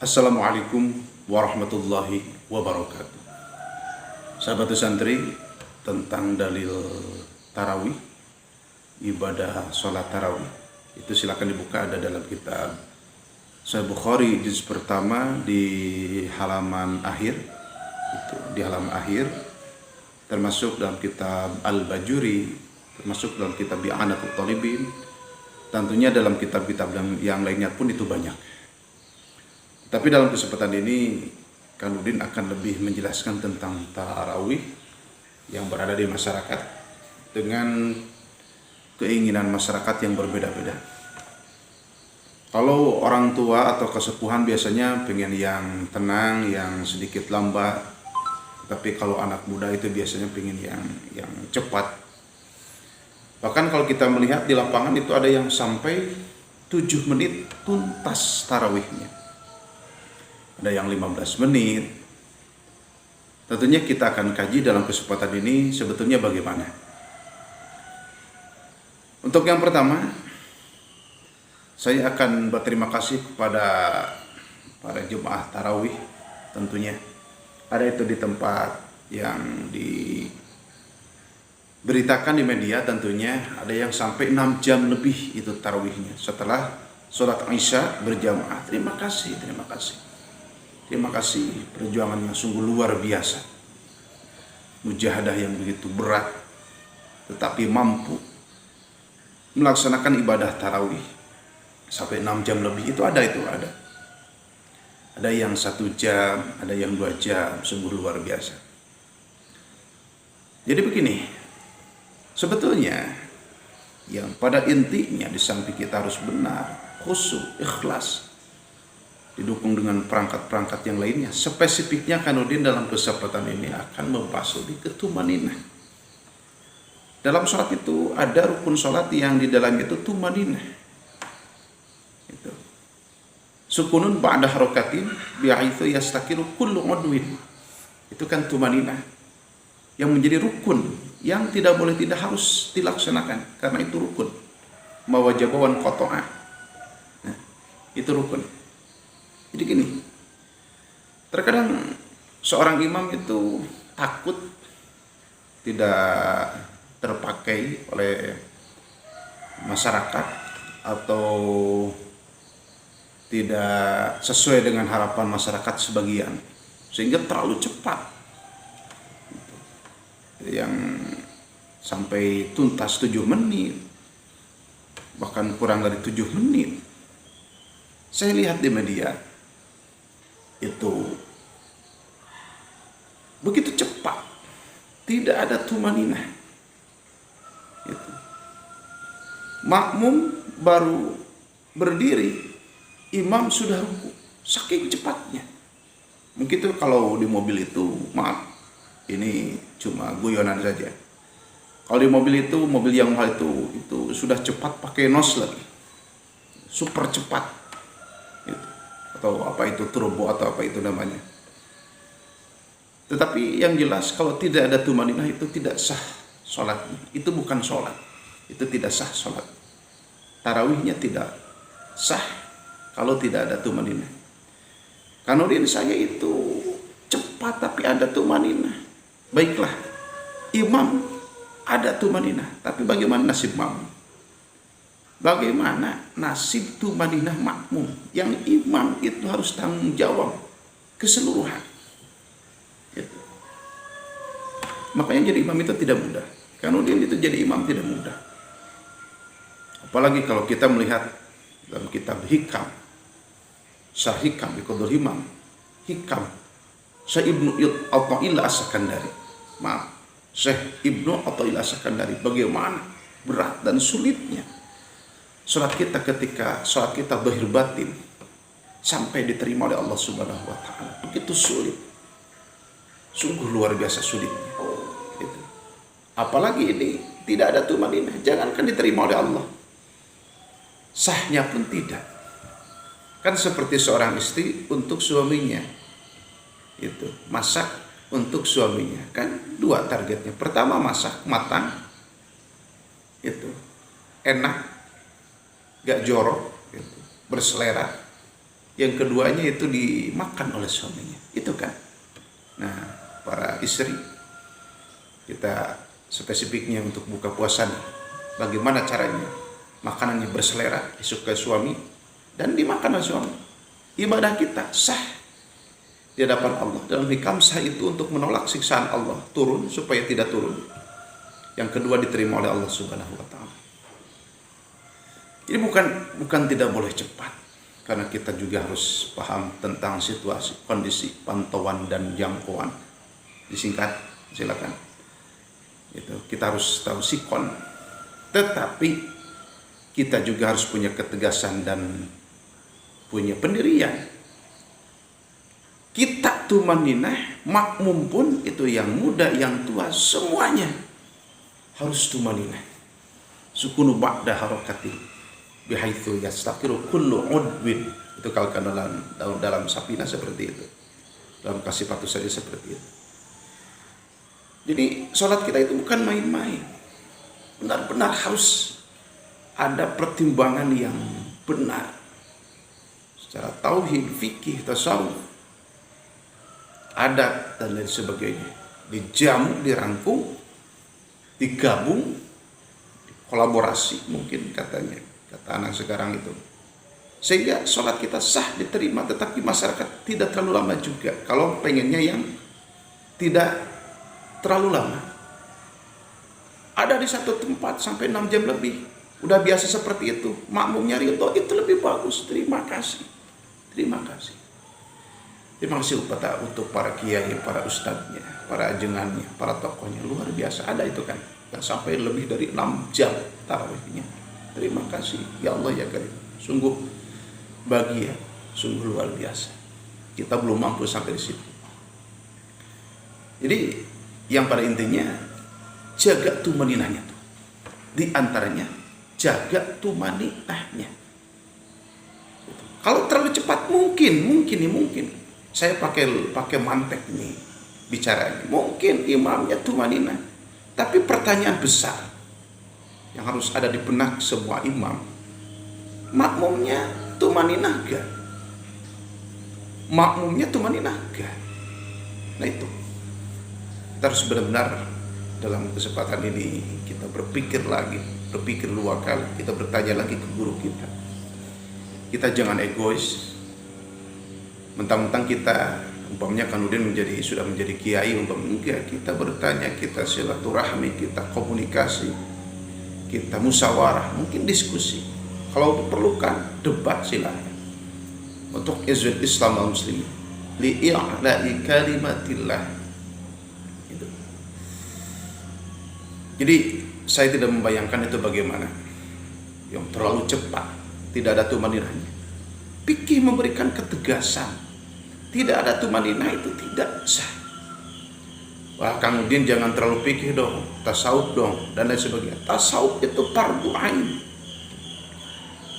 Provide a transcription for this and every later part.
Assalamualaikum warahmatullahi wabarakatuh. Sahabat santri, tentang dalil tarawih, ibadah sholat tarawih, itu silakan dibuka, ada dalam kitab Sahih Bukhari juz pertama di halaman akhir, itu di halaman akhir, termasuk dalam kitab Al-Bajuri, termasuk dalam kitab I'anatul Talibin, tentunya dalam kitab-kitab yang lainnya pun itu banyak. Tapi dalam kesempatan ini Kanudin akan lebih menjelaskan tentang tarawih yang berada di masyarakat dengan keinginan masyarakat yang berbeda-beda. Kalau orang tua atau kesepuhan biasanya pengen yang tenang, yang sedikit lambat. Tapi kalau anak muda itu biasanya pengen yang cepat. Bahkan kalau kita melihat di lapangan itu ada yang sampai 7 menit tuntas tarawihnya. Ada yang 15 menit. Tentunya kita akan kaji dalam kesempatan ini sebetulnya bagaimana. Untuk yang pertama, saya akan berterima kasih kepada para jemaah tarawih tentunya. Ada itu di tempat yang diberitakan di media tentunya, ada yang sampai 6 jam lebih itu tarawihnya setelah sholat Isya berjamaah. Terima kasih, terima kasih. Terima kasih, perjuangan yang sungguh luar biasa. Mujahadah yang begitu berat, tetapi mampu melaksanakan ibadah tarawih sampai 6 jam lebih. Itu ada. Ada yang 1 jam, ada yang 2 jam, sungguh luar biasa. Jadi begini, sebetulnya yang pada intinya di samping kita harus benar, khusyuk, ikhlas, didukung dengan perangkat-perangkat yang lainnya. Spesifiknya Kanudin dalam kesempatan ini akan membahas lebih ke tumaninah. Dalam sholat itu ada rukun sholat yang di dalam itu tumaninah. Itu. Sukunun ba'da harokatin bi'aithu yastakiru kullu udwin. Itu kan tumaninah yang menjadi rukun yang tidak boleh tidak harus dilaksanakan karena itu rukun. Mawajabawan qata'a. Nah, itu rukun. Jadi gini, terkadang seorang imam itu takut tidak terpakai oleh masyarakat atau tidak sesuai dengan harapan masyarakat sebagian, sehingga terlalu cepat. Yang sampai tuntas 7 menit, bahkan kurang dari 7 menit. Saya lihat di media, itu begitu cepat, tidak ada tumaninah. Itu. Makmum baru berdiri, imam sudah ruku, saking cepatnya. Mungkin itu kalau di mobil itu, maaf, ini cuma guyonan saja. Kalau di mobil itu, mobil yang mahal itu sudah cepat pakai nos lagi, super cepat. Atau apa itu turbo atau apa itu namanya. Tetapi yang jelas kalau tidak ada tumaninah itu tidak sah sholatnya. Itu bukan sholat, itu tidak sah sholat. Tarawihnya tidak sah kalau tidak ada tumaninah. Kanudin saya itu cepat tapi ada tumaninah. Baiklah, imam ada tumaninah, tapi bagaimana nasib makmum? Bagaimana nasib tumaninah makmum yang imam itu harus tanggung jawab keseluruhan. Gitu. Makanya jadi imam itu tidak mudah. Kanudin itu jadi imam tidak mudah. Apalagi kalau kita melihat dalam kitab Hikam, Syarh Hikam Biqadul Himam, Hikam Syekh Ibnu Athaillah As-Sakandari. Maaf, Syekh Ibnu Athaillah As-Sakandari, bagaimana berat dan sulitnya sholat kita ketika sholat kita zahir batin sampai diterima oleh Allah Subhanahu wa taala. Begitu sulit. Sungguh luar biasa sulitnya. Gitu. Apalagi ini tidak ada tumaninah, jangankan diterima oleh Allah, sahnya pun tidak. Kan seperti seorang istri untuk suaminya. Itu, masak untuk suaminya. Kan 2 targetnya. Pertama masak matang. Itu. Enak, gak jorok, gitu, berselera. yang keduanya itu dimakan oleh suaminya. Itu kan. Nah, para istri, kita spesifiknya untuk buka puasa nih, bagaimana caranya makanannya berselera, disukai suami dan dimakan oleh suami. Ibadah kita sah di hadapan Allah. Dalam hikam sah itu untuk menolak siksaan Allah turun supaya tidak turun. Yang kedua diterima oleh Allah Subhanahu wa taala. Jadi bukan tidak boleh cepat, karena kita juga harus paham tentang situasi, kondisi, pantauan dan jangkauan. Disingkat, silakan. Itu kita harus tahu sikon. Tetapi kita juga harus punya ketegasan dan punya pendirian. Kita tumaninah, makmum pun itu yang muda, yang tua, semuanya harus tumaninah. Sukunu ba'da harakatin bihaitsu yastaqiru kullu udwin. Itu kalau dalam Sapina seperti itu. Dalam Kasifatu saja seperti itu. Jadi sholat kita itu bukan main-main. Benar-benar harus ada pertimbangan yang benar. Secara tauhid, fikih, tasawuf, adat dan lain sebagainya. Dijamu, dirangkum, digabung, kolaborasi mungkin katanya, kata anak sekarang itu. Sehingga sholat kita sah, diterima, tetapi masyarakat tidak terlalu lama juga. Kalau pengennya yang tidak terlalu lama. Ada di satu tempat sampai 6 jam lebih. Udah biasa seperti itu. Makmumnya ridho, itu lebih bagus. Terima kasih. Terima kasih. Terima kasih untuk para kiai, para ustadznya, para ajengannya, para tokohnya. Luar biasa. Ada itu kan. Yang sampai lebih dari 6 jam tarawihnya. Terima kasih. Ya Allah ya Karim. Sungguh bahagia. Sungguh luar biasa. Kita belum mampu sampai di situ. Jadi yang pada intinya jaga tumaninahnya tuh. Di antaranya jaga tumaninahnya. Kalau terlalu cepat mungkin saya pakai mantek nih bicara. Mungkin imamnya tumaninah. Tapi pertanyaan besar yang harus ada di benak semua imam, makmumnya tumaninah gak? Makmumnya tumaninah gak? Nah itu kita harus benar-benar dalam kesempatan ini kita berpikir luar kali, kita bertanya lagi ke guru kita. Kita jangan egois, mentang-mentang kita umpamanya Kanudin sudah menjadi kiai, enggak, kita bertanya, kita silaturahmi, kita komunikasi, kita musyawarah, mungkin diskusi. Kalau diperlukan debat silahkan. Untuk izin Islam al muslimin, li'i'la'i kalimatillah. Gitu. Jadi saya tidak membayangkan itu bagaimana. Yang terlalu cepat, tidak ada tumaninahnya. Fikih memberikan ketegasan. Tidak ada tumaninah itu tidak sah. Wah, Kang Udin jangan terlalu fikih dong, tasawuf dong, dan lain sebagainya. Tasawuf itu fardu ain.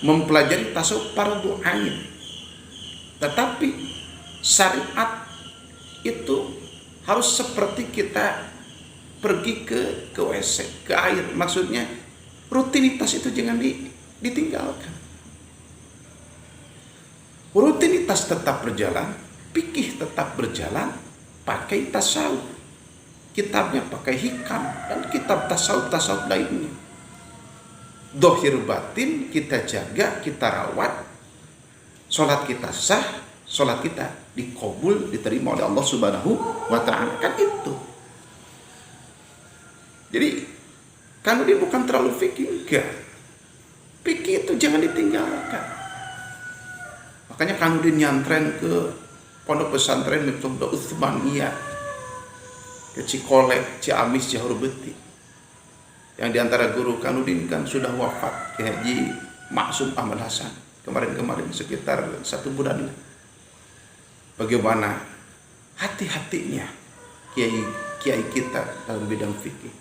Mempelajari tasawuf fardu ain. Tetapi syariat itu harus seperti kita pergi ke WC, ke air. Maksudnya rutinitas itu jangan ditinggalkan. Rutinitas tetap berjalan, fikih tetap berjalan, pakai tasawuf. Kitabnya pakai hikam dan kitab tasawuf lainnya. Dohir batin kita jaga, kita rawat. Sholat kita sah, sholat kita dikabul, diterima oleh Allah Subhanahu wa ta'ala. Kan itu. Jadi kalau dia bukan terlalu fikih, enggak. Fikih itu jangan ditinggalkan. Makanya Kang Udin nyantren ke pondok pesantren Metode Utsmaniyah, ke Cikole, Ciamis, Johor Beti. Yang diantara guru Kang Udin kan sudah wafat, Kiai Haji Maksum Ahmad Hasan. Kemarin sekitar 1 bulan. Bagaimana hati-hatinya kiai kita dalam bidang fikih.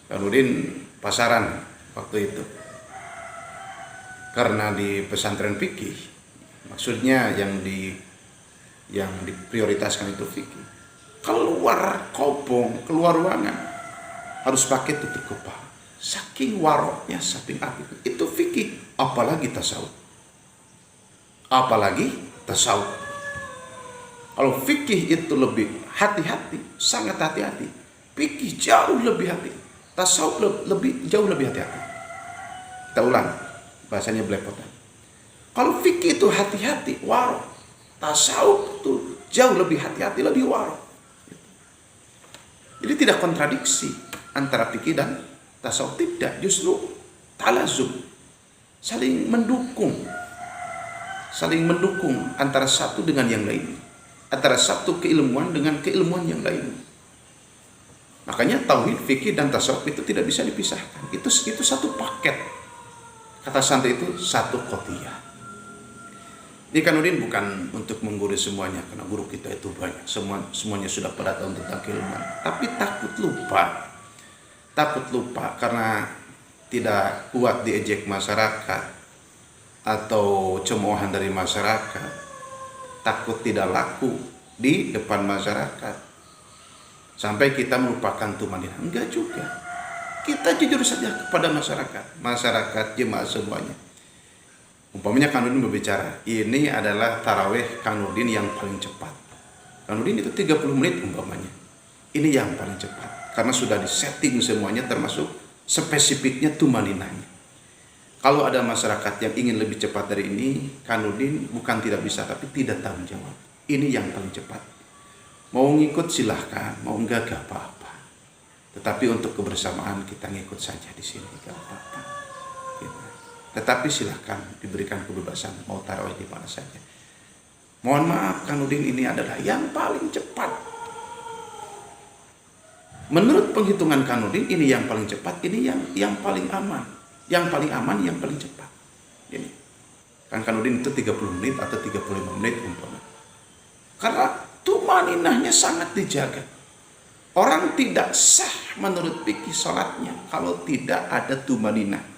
Kang Udin pasaran waktu itu. Karena di pesantren fikih, maksudnya yang diprioritaskan itu fikih. Keluar kobong, keluar ruangan harus pakai tutup kepala. Saking waroknya, saking aktif itu fikih, apalagi tasawuf. apalagi tasawuf. Kalau fikih itu lebih hati-hati, sangat hati-hati. Fikih jauh lebih hati. Tasawuf jauh lebih hati-hati. Kita ulang, bahasanya belepotan. Kalau fikih itu hati-hati, waro. Tasawuf itu jauh lebih hati-hati, lebih waro. Jadi tidak kontradiksi antara fikih dan tasawuf, tidak, justru talazum, saling mendukung antara satu dengan yang lain, antara satu keilmuan dengan keilmuan yang lain. Makanya tauhid, fikih dan tasawuf itu tidak bisa dipisahkan. Itu satu paket. Kata santai itu satu qotiyah. Ini Kanudin bukan untuk menggurui semuanya, karena guru kita itu banyak, semuanya sudah pada tahu tentang keilmuan. Tapi takut lupa karena tidak kuat diejek masyarakat atau cemoohan dari masyarakat, takut tidak laku di depan masyarakat, sampai kita melupakan tumanina. Enggak juga, kita jujur saja kepada masyarakat jemaah semuanya. Umpamanya Kanudin berbicara, ini adalah tarawih Kanudin yang paling cepat. Kanudin itu 30 menit umpamanya. Ini yang paling cepat, karena sudah disetting semuanya, termasuk spesifiknya tumaninahnya. Kalau ada masyarakat yang ingin lebih cepat dari ini, Kanudin bukan tidak bisa, tapi tidak tanggung jawab. Ini yang paling cepat. Mau ngikut silahkan, mau enggak apa-apa. Tetapi untuk kebersamaan kita ngikut saja di sini, gak apa-apa. Tetapi silahkan diberikan kebebasan mau tarawih di mana saja. Mohon maaf, Kanudin ini adalah yang paling cepat. Menurut penghitungan Kanudin ini yang paling cepat, ini yang paling aman. Yang paling aman, yang paling cepat. Ini. Kan Kanudin itu 30 menit atau 35 menit umpamanya. Karena tumaninahnya sangat dijaga. Orang tidak sah menurut fikih salatnya kalau tidak ada tumaninah.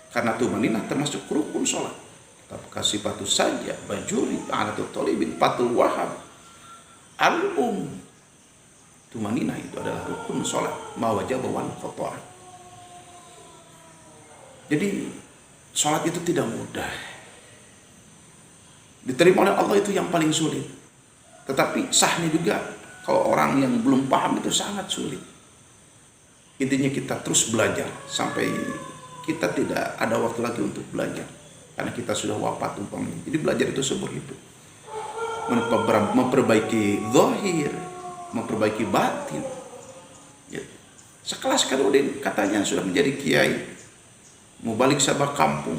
Karena tumaninah termasuk rukun sholat. Apakah sifatus saja, bajuri, anatul tolibin, patul wahab, al-um. Tumaninah itu adalah rukun sholat. Mawajab wan khoto'ah. Jadi sholat itu tidak mudah. Diterima oleh Allah itu yang paling sulit. Tetapi sahnya juga kalau orang yang belum paham itu sangat sulit. Intinya kita terus belajar sampai kita tidak ada waktu lagi untuk belajar, karena kita sudah wafat umpamanya. Jadi belajar itu seumur hidup, memperbaiki zahir, memperbaiki batin. Sekelas Kanudin katanya sudah menjadi kiai, mau balik sabah kampung,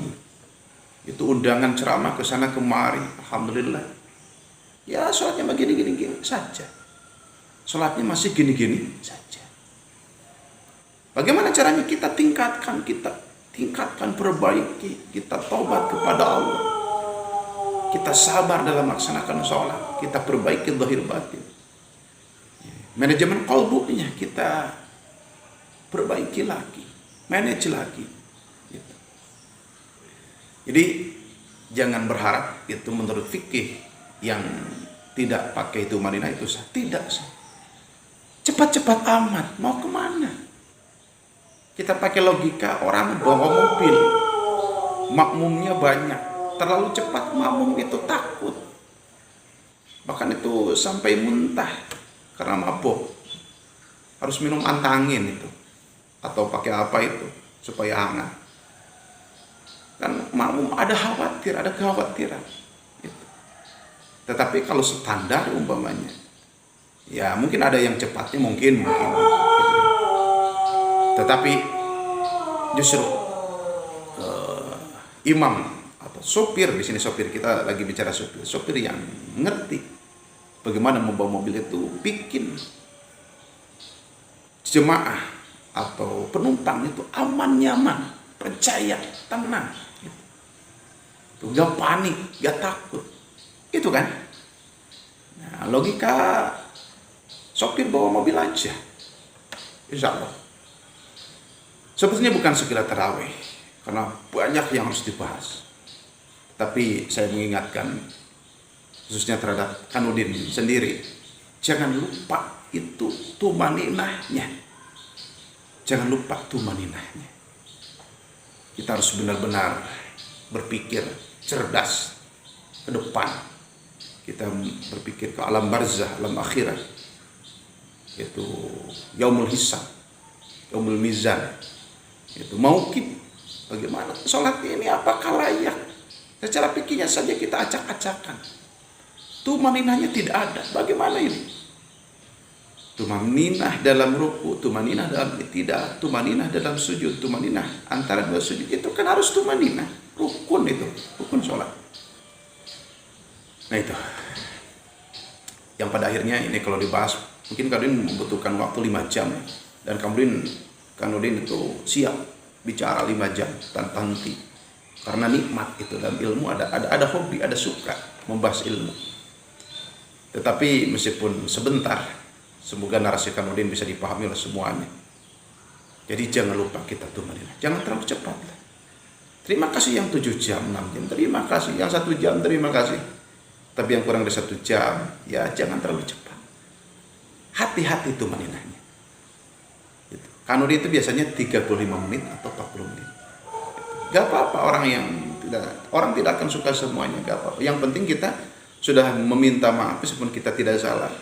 itu undangan ceramah ke sana kemari. Alhamdulillah, ya sholatnya begini-gini saja, sholatnya masih gini-gini saja. Bagaimana caranya kita tingkatkan, perbaiki, kita tobat kepada Allah, kita sabar dalam melaksanakan sholat, kita perbaiki zahir batin, manajemen qalbunya kita perbaiki lagi, manage lagi gitu. Jadi jangan berharap itu menurut fikih yang tidak pakai tumaninah itu sah, tidak sah. Cepat-cepat amat, mau kemana? Kita pakai logika, orang bawa mobil, makmumnya banyak, terlalu cepat makmum itu takut. Bahkan itu sampai muntah karena mabuk. Harus minum antangin itu, atau pakai apa itu supaya hangat. Kan makmum ada kekhawatiran. Gitu. Tetapi kalau standar umpamanya, ya mungkin ada yang cepatnya mungkin. Tetapi justru imam atau sopir, di sini sopir, kita lagi bicara sopir yang ngerti bagaimana membawa mobil itu, bikin jemaah atau penumpang itu aman, nyaman, percaya, tenang, gitu. Gak panik, gak takut, itu kan. Nah, logika sopir bawa mobil aja, insya Allah. Sebetulnya bukan sekedar tarawih, karena banyak yang harus dibahas. Tapi saya mengingatkan, khususnya terhadap Kanudin sendiri, jangan lupa itu tumaninahnya. Jangan lupa tumaninahnya. Kita harus benar-benar berpikir cerdas. ke depan. Kita berpikir ke alam barzah, alam akhirat, yaitu yaumul hisab, yaumul mizan, itu mauqif. Bagaimana sholat ini, apakah layak? Secara pikirnya saja kita acak-acakan. Tumaninahnya tidak ada. Bagaimana ini? Tumaninah dalam ruku, tumaninah dalam i'tidal, tumaninah dalam sujud, tumaninah antara dua sujud. Itu kan harus tumaninah. Rukun itu, rukun sholat. Nah itu. Yang pada akhirnya ini kalau dibahas, mungkin kalian membutuhkan waktu 5 jam. Dan kemudian Kanudin itu siap bicara 5 jam tanpa henti. Karena nikmat itu dalam ilmu, ada hobi, ada suka membahas ilmu. Tetapi meskipun sebentar, semoga narasi Kanudin bisa dipahami oleh semuanya. Jadi jangan lupa kita tumaninah. Jangan terlalu cepat. Terima kasih yang 7 jam, 6 jam. Terima kasih yang 1 jam, terima kasih. Tapi yang kurang dari 1 jam, ya jangan terlalu cepat. Hati-hati tumaninahnya. Kanudin itu biasanya 35 menit atau 40 menit. Gak apa-apa, orang tidak akan suka semuanya, gak apa-apa. Yang penting kita sudah meminta maaf meskipun kita tidak salah.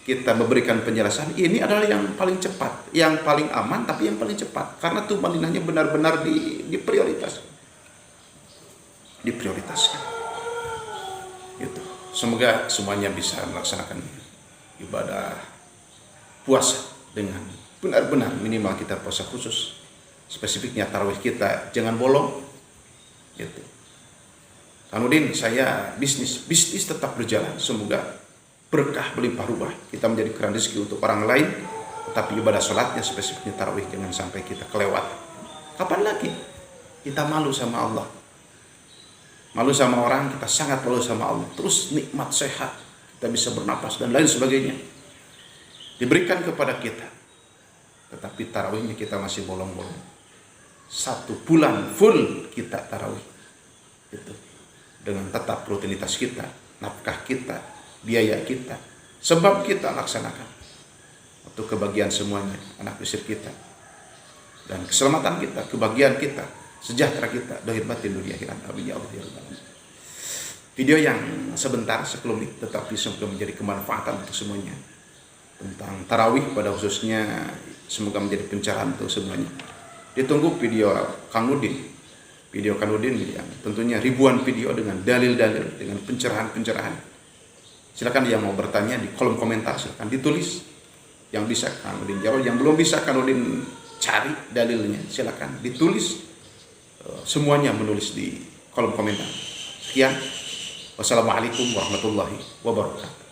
Kita memberikan penjelasan, ini adalah yang paling cepat, yang paling aman, tapi yang paling cepat. Karena tumaninahnya benar-benar diprioritaskan. Gitu. Semoga semuanya bisa melaksanakan ibadah puasa dengan benar-benar, minimal kita puasa khusus, spesifiknya tarawih kita jangan bolong. Gitu. Kemudian saya bisnis tetap berjalan. Semoga berkah berlimpah ruah, kita menjadi keran rezeki untuk orang lain. Tetapi ibadah sholatnya spesifiknya tarawih jangan sampai kita kelewat. Kapan lagi kita malu sama Allah, malu sama orang, kita sangat malu sama Allah. Terus nikmat sehat, kita bisa bernapas dan lain sebagainya diberikan kepada kita, tetapi tarawihnya kita masih bolong-bolong. 1 bulan full kita tarawih itu, dengan tetap rutinitas kita, nafkah kita, biaya kita, sebab kita laksanakan untuk kebahagiaan semuanya, anak istri kita, dan keselamatan kita, kebahagiaan kita, sejahtera kita, dohir batin dunia akhirat. Amin ya Allah ya Rabbal alamin. Video yang sebentar sekelumit tetapi semoga menjadi kemanfaatan untuk semuanya tentang tarawih pada khususnya, semoga menjadi pencerahan untuk semuanya. Ditunggu video Kanudin yang tentunya ribuan video dengan dalil-dalil, dengan pencerahan-pencerahan. Silakan yang mau bertanya di kolom komentar, silakan ditulis. Yang bisa Kanudin jawab, yang belum bisa Kanudin cari dalilnya, silakan ditulis. Semuanya menulis di kolom komentar. Sekian. Wassalamualaikum warahmatullahi wabarakatuh.